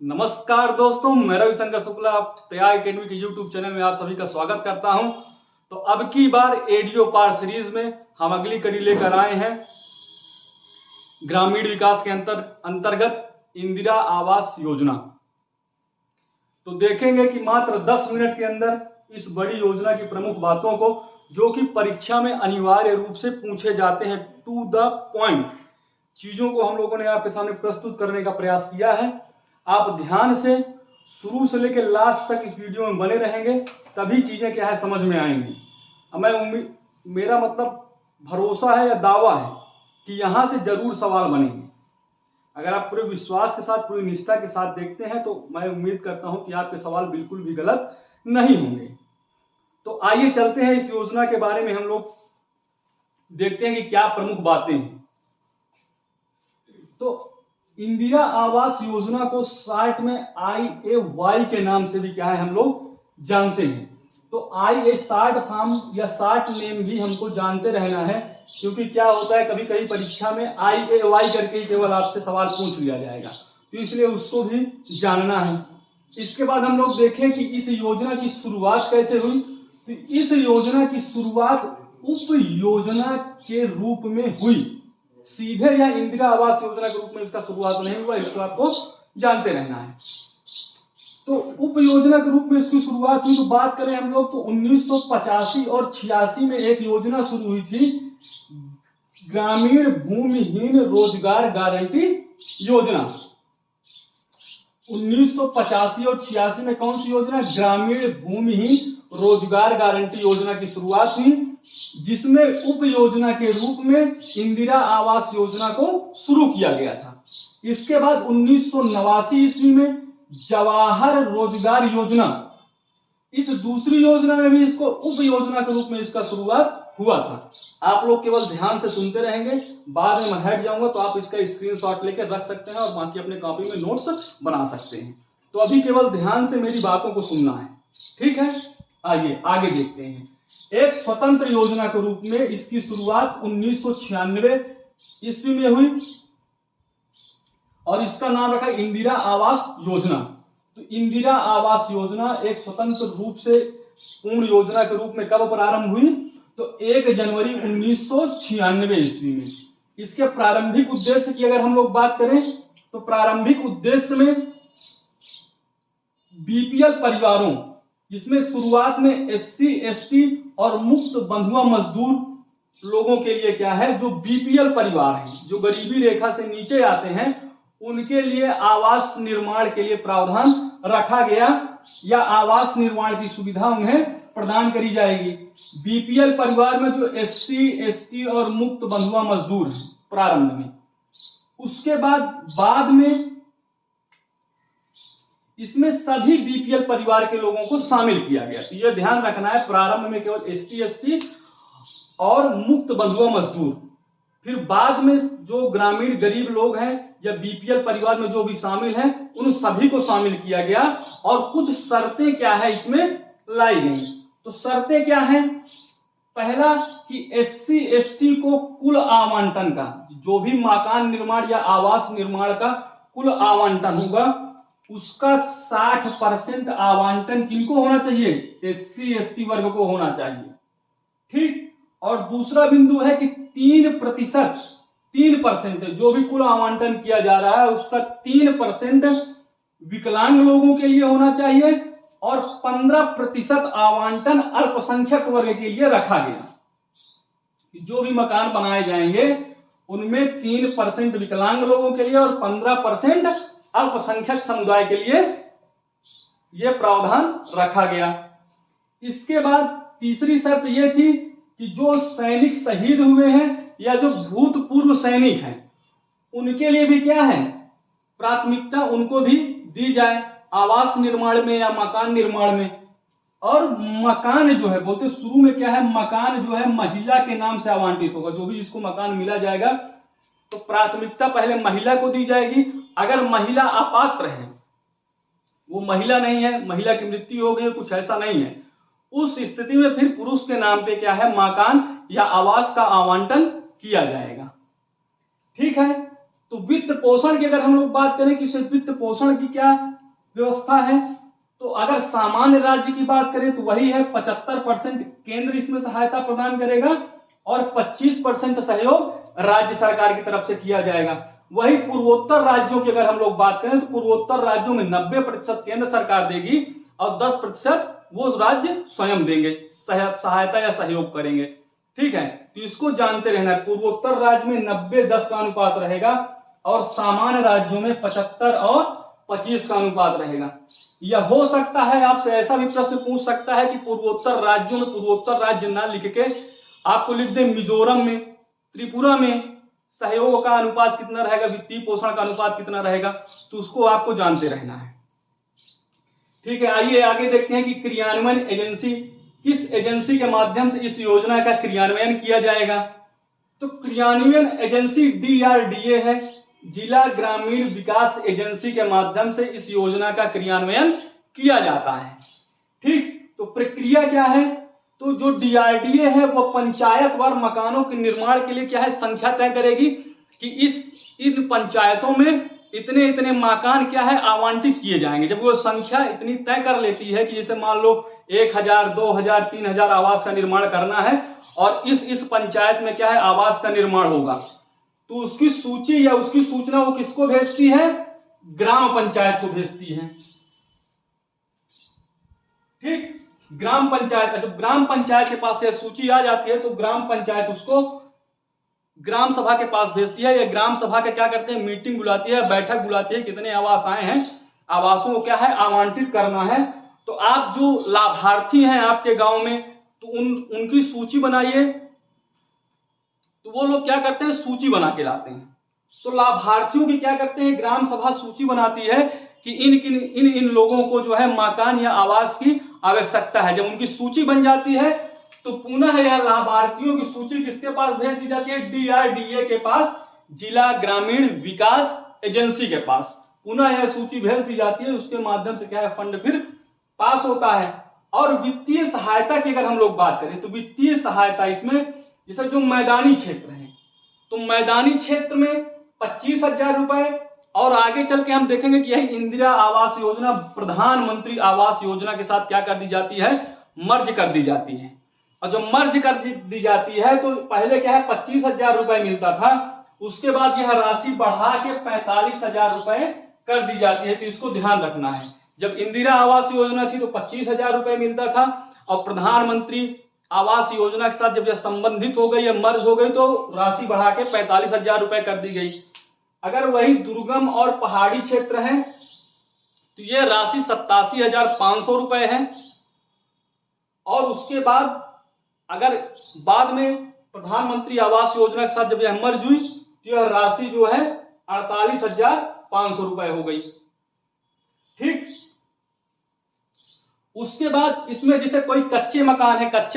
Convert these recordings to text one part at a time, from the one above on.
नमस्कार दोस्तों, मैं रविशंकर शुक्ला प्रयाग अकेडमी के यूट्यूब चैनल में आप सभी का स्वागत करता हूं। तो अब की बार एडीओ पार सीरीज में हम अगली कड़ी लेकर आए हैं ग्रामीण विकास के अंतर्गत इंदिरा आवास योजना। तो देखेंगे कि मात्र 10 मिनट के अंदर इस बड़ी योजना की प्रमुख बातों को, जो कि परीक्षा में अनिवार्य रूप से पूछे जाते हैं, टू द पॉइंट चीजों को हम लोगों ने आपके सामने प्रस्तुत करने का प्रयास किया है। आप ध्यान से शुरू से लेकर लास्ट तक इस वीडियो में बने रहेंगे, तभी चीजें क्या है समझ में आएंगी। मेरा मतलब भरोसा है या दावा है कि यहां से जरूर सवाल बनेंगे। अगर आप पूरे विश्वास के साथ, पूरी निष्ठा के साथ देखते हैं तो मैं उम्मीद करता हूं कि आपके सवाल बिल्कुल भी गलत नहीं होंगे। तो आइए चलते हैं इस योजना के बारे में, हम लोग देखते हैं कि क्या प्रमुख बातें हैं। तो इंदिरा आवास योजना को शॉर्ट में IAY के नाम से भी क्या है हम लोग जानते हैं। तो IA शॉर्ट फॉर्म या शॉर्ट नेम भी हमको जानते रहना है, क्योंकि क्या होता है कभी कभी परीक्षा में IAY करके ही केवल आपसे सवाल पूछ लिया जाएगा, तो इसलिए उसको भी जानना है। इसके बाद हम लोग देखें कि इस योजना की शुरुआत कैसे हुई। तो इस योजना की शुरुआत उप योजना के रूप में हुई, सीधे या इंदिरा आवास योजना के रूप में इसका शुरुआत नहीं हुआ, इसको आपको जानते रहना है। तो उप योजना के रूप में इसकी शुरुआत हुई। तो बात करें हम लोग तो 1985 और 86 में एक योजना शुरू हुई थी, ग्रामीण भूमिहीन रोजगार गारंटी योजना। 1985 और 86 में कौन सी योजना? ग्रामीण भूमिहीन रोजगार गारंटी योजना की शुरुआत हुई, जिसमें उप योजना के रूप में इंदिरा आवास योजना को शुरू किया गया था। इसके बाद 1989 ईस्वी में जवाहर रोजगार योजना, इस दूसरी योजना में भी इसको उप योजना के रूप में इसका शुरुआत हुआ था। आप लोग केवल ध्यान से सुनते रहेंगे, बाद में मैं हट जाऊंगा तो आप इसका स्क्रीनशॉट लेकर रख सकते हैं और बाकी अपने कॉपी में नोट्स बना सकते हैं। तो अभी केवल ध्यान से मेरी बातों को सुनना है, ठीक है। आइए आगे देखते हैं। एक स्वतंत्र योजना के रूप में इसकी शुरुआत 1996 ईस्वी में हुई और इसका नाम रखा इंदिरा आवास योजना। तो इंदिरा आवास योजना एक स्वतंत्र रूप से पूर्ण योजना के रूप में कब प्रारंभ हुई? तो 1 जनवरी 1996 ईस्वी में। इसके प्रारंभिक उद्देश्य की अगर हम लोग बात करें तो प्रारंभिक उद्देश्य में BPL परिवारों, जिसमें शुरुआत में SC, ST और मुक्त बंधुआ मजदूर लोगों के लिए क्या है, जो BPL परिवार हैं, जो गरीबी रेखा से नीचे आते हैं, उनके लिए आवास निर्माण के लिए प्रावधान रखा गया या आवास निर्माण की सुविधा उन्हें प्रदान करी जाएगी। BPL परिवार में जो SC, ST और मुक्त बंधुआ मजदूर हैं प्रारंभ में। उसके बाद में इसमें सभी BPL परिवार के लोगों को शामिल किया गया। तो यह ध्यान रखना है, प्रारंभ में केवल ST, SC और मुक्त बंधुआ मजदूर, फिर बाद में जो ग्रामीण गरीब लोग हैं या BPL परिवार में जो भी शामिल हैं, उन सभी को शामिल किया गया। और कुछ शर्तें क्या है इसमें लाई गई। तो शर्तें क्या हैं? पहला कि SC, ST को कुल आवंटन का, जो भी मकान निर्माण या आवास निर्माण का कुल आवंटन होगा, उसका 60% आवंटन किनको होना चाहिए? SC, ST वर्ग को होना चाहिए, ठीक। और दूसरा बिंदु है कि 3% जो भी कुल आवंटन किया जा रहा है उसका 3% विकलांग लोगों के लिए होना चाहिए और 15% आवंटन अल्पसंख्यक वर्ग के लिए रखा गया। जो भी मकान बनाए जाएंगे उनमें 3% विकलांग लोगों के लिए और 15% अल्पसंख्यक समुदाय के लिए यह प्रावधान रखा गया। इसके बाद तीसरी शर्त यह थी कि जो सैनिक शहीद हुए हैं या जो भूतपूर्व सैनिक हैं, उनके लिए भी क्या है, प्राथमिकता उनको भी दी जाए आवास निर्माण में या मकान निर्माण में। और मकान जो है, बोलते शुरू में क्या है, मकान जो है महिला के नाम से आवंटित होगा। जो भी इसको मकान मिला जाएगा तो प्राथमिकता पहले महिला को दी जाएगी। अगर महिला अपात्र है, वो महिला नहीं है, महिला की मृत्यु हो गई, कुछ ऐसा नहीं है, उस स्थिति में फिर पुरुष के नाम पे क्या है, मकान या आवास का आवंटन किया जाएगा, ठीक है। तो वित्त पोषण की अगर हम लोग बात करें कि इसमें वित्त पोषण की क्या व्यवस्था है, तो अगर सामान्य राज्य की बात करें तो वही है 75% केंद्र इसमें सहायता प्रदान करेगा और 25% सहयोग राज्य सरकार की तरफ से किया जाएगा। वही पूर्वोत्तर राज्यों की अगर हम लोग बात करें तो पूर्वोत्तर राज्यों में 90% केंद्र सरकार देगी और 10% वो राज्य स्वयं देंगे, सहायता या सहयोग करेंगे। ठीक है, तो इसको जानते रहना है। पूर्वोत्तर राज्य में 90-10 का अनुपात रहेगा और सामान्य राज्यों में 75 और 25 का अनुपात रहेगा। यह हो सकता है आपसे ऐसा भी प्रश्न पूछ सकता है कि पूर्वोत्तर राज्यों में पूर्वोत्तर राज्य ना लिख के आपको लिख दे मिजोरम में, त्रिपुरा में सहयोग का अनुपात कितना रहेगा, वित्तीय पोषण का अनुपात कितना रहेगा, तो उसको आपको जानते रहना है। ठीक है, आइए आगे देखते हैं कि क्रियान्वयन एजेंसी, किस एजेंसी के माध्यम से इस योजना का क्रियान्वयन किया जाएगा। तो क्रियान्वयन एजेंसी DRDA है, जिला ग्रामीण विकास एजेंसी के माध्यम से इस योजना का क्रियान्वयन किया जाता है। ठीक, तो प्रक्रिया क्या है, तो जो DRDA है वो पंचायत वार मकानों के निर्माण के लिए क्या है संख्या तय करेगी कि इन पंचायतों में इतने इतने मकान क्या है आवंटित किए जाएंगे। जब वो संख्या इतनी तय कर लेती है कि जैसे मान लो 1000, 2000, 3000 आवास का निर्माण करना है और इस पंचायत में क्या है आवास का निर्माण होगा, तो उसकी सूची या उसकी सूचना वो किसको भेजती है, ग्राम पंचायत को भेजती है। ठीक, ग्राम पंचायत, जब ग्राम पंचायत के पास यह सूची आ जाती है तो ग्राम पंचायत उसको ग्राम सभा के पास भेजती है। या ग्राम सभा के क्या करते हैं मीटिंग बुलाती है, बैठक बुलाती है, कितने आवास आए हैं, आवासों को क्या है आवंटित करना है। तो आप जो लाभार्थी हैं आपके गांव में तो उनकी सूची बनाइए। तो वो लोग क्या करते हैं सूची बना के लाते हैं। तो लाभार्थियों की क्या करते हैं ग्राम सभा सूची बनाती है कि इन लोगों को जो है मकान या आवास की आवश्यकता है। जब उनकी सूची बन जाती है तो पुनः यह लाभार्थियों की सूची किसके पास भेज दी जाती है, DRDA के पास, जिला ग्रामीण विकास एजेंसी के पास पुनः यह सूची भेज दी जाती है। उसके माध्यम से क्या है फंड फिर पास होता है। और वित्तीय सहायता की अगर हम लोग बात करें तो वित्तीय सहायता इसमें जैसे जो मैदानी क्षेत्र है तो मैदानी क्षेत्र में 25,000 रुपए और आगे चल के हम देखेंगे कि यही इंदिरा आवास योजना प्रधानमंत्री आवास योजना के साथ क्या कर दी जाती है, मर्ज कर दी जाती है। और जब मर्ज कर दी जाती है तो पहले क्या है 25,000 रुपए मिलता था, उसके बाद यह राशि बढ़ा के 45,000 रुपए कर दी जाती है। तो इसको ध्यान रखना है, जब इंदिरा आवास योजना थी तो 25,000 रुपए मिलता था और प्रधानमंत्री आवास योजना के साथ जब यह संबंधित हो गई या मर्ज हो गई तो राशि बढ़ा के 45,000 रुपए कर दी गई। अगर वही दुर्गम और पहाड़ी क्षेत्र है तो यह राशि 87,500 रुपए है। और उसके बाद अगर बाद में प्रधानमंत्री आवास योजना के साथ जब यह मर्ज हुई तो यह राशि जो है 48,500 रुपए हो गई। ठीक, उसके बाद इसमें जैसे कोई कच्चा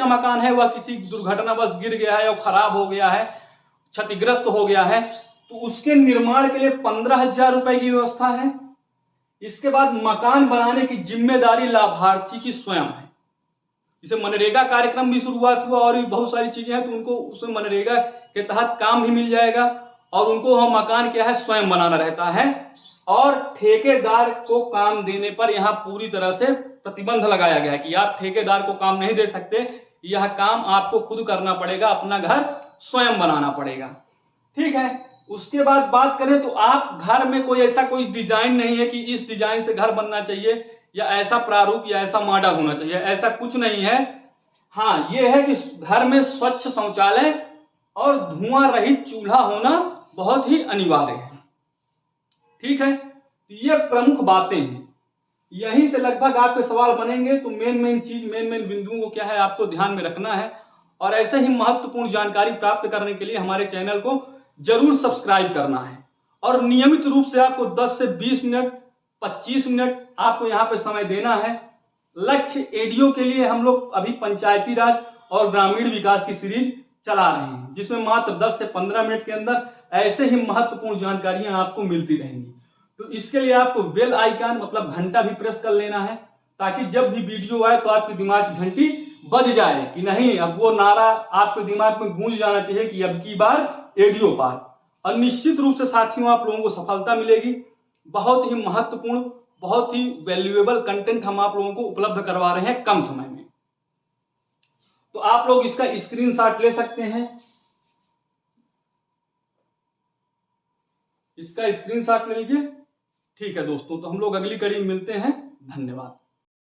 मकान है वह किसी दुर्घटनावश गिर गया है और खराब हो गया है, क्षतिग्रस्त हो गया है, तो उसके निर्माण के लिए 15,000 रुपए की व्यवस्था है। इसके बाद मकान बनाने की जिम्मेदारी लाभार्थी की स्वयं है। जैसे मनरेगा कार्यक्रम भी शुरुआत हुआ और भी बहुत सारी चीजें हैं तो उनको उसमें मनरेगा के तहत काम भी मिल जाएगा और उनको वह मकान क्या है स्वयं बनाना रहता है। और ठेकेदार को काम देने पर यहाँ पूरी तरह से प्रतिबंध लगाया गया है कि आप ठेकेदार को काम नहीं दे सकते, यह काम आपको खुद करना पड़ेगा, अपना घर स्वयं बनाना पड़ेगा। ठीक है, उसके बाद बात करें तो आप घर में कोई ऐसा कोई डिजाइन नहीं है कि इस डिजाइन से घर बनना चाहिए या ऐसा प्रारूप या ऐसा मॉडल होना चाहिए, ऐसा कुछ नहीं है। हाँ, यह है कि घर में स्वच्छ शौचालय और धुआं रहित चूल्हा होना बहुत ही अनिवार्य है। ठीक है, तो ये प्रमुख बातें हैं। यहीं से लगभग आपके सवाल बनेंगे। तो मेन बिंदुओं को क्या है आपको ध्यान में रखना है। और ऐसे ही महत्वपूर्ण जानकारी प्राप्त करने के लिए हमारे चैनल को जरूर सब्सक्राइब करना है और नियमित रूप से आपको 10 से 20 मिनट 25 मिनट आपको यहाँ पे समय देना है। लक्ष्य एडीओ के लिए हम लोग अभी पंचायती राज और ग्रामीण विकास की सीरीज चला रहे हैं जिसमें मात्र 10 से 15 मिनट के अंदर ऐसे ही महत्वपूर्ण जानकारियां आपको मिलती रहेंगी। तो इसके लिए आपको बेल आइकन मतलब घंटा भी प्रेस कर लेना है ताकि जब भी वीडियो आए तो आपके दिमाग की घंटी बज जाए कि नहीं, अब वो नारा आपके दिमाग में गूंज जाना चाहिए कि अब की बार एडीओ पार। और निश्चित रूप से साथियों आप लोगों को सफलता मिलेगी। बहुत ही महत्वपूर्ण, बहुत ही वैल्यूएबल कंटेंट हम आप लोगों को उपलब्ध करवा रहे हैं कम समय में। तो आप लोग इसका स्क्रीनशॉट ले सकते हैं, इसका स्क्रीनशॉट ले लीजिए। ठीक है दोस्तों, तो हम लोग अगली कड़ी में मिलते हैं। धन्यवाद।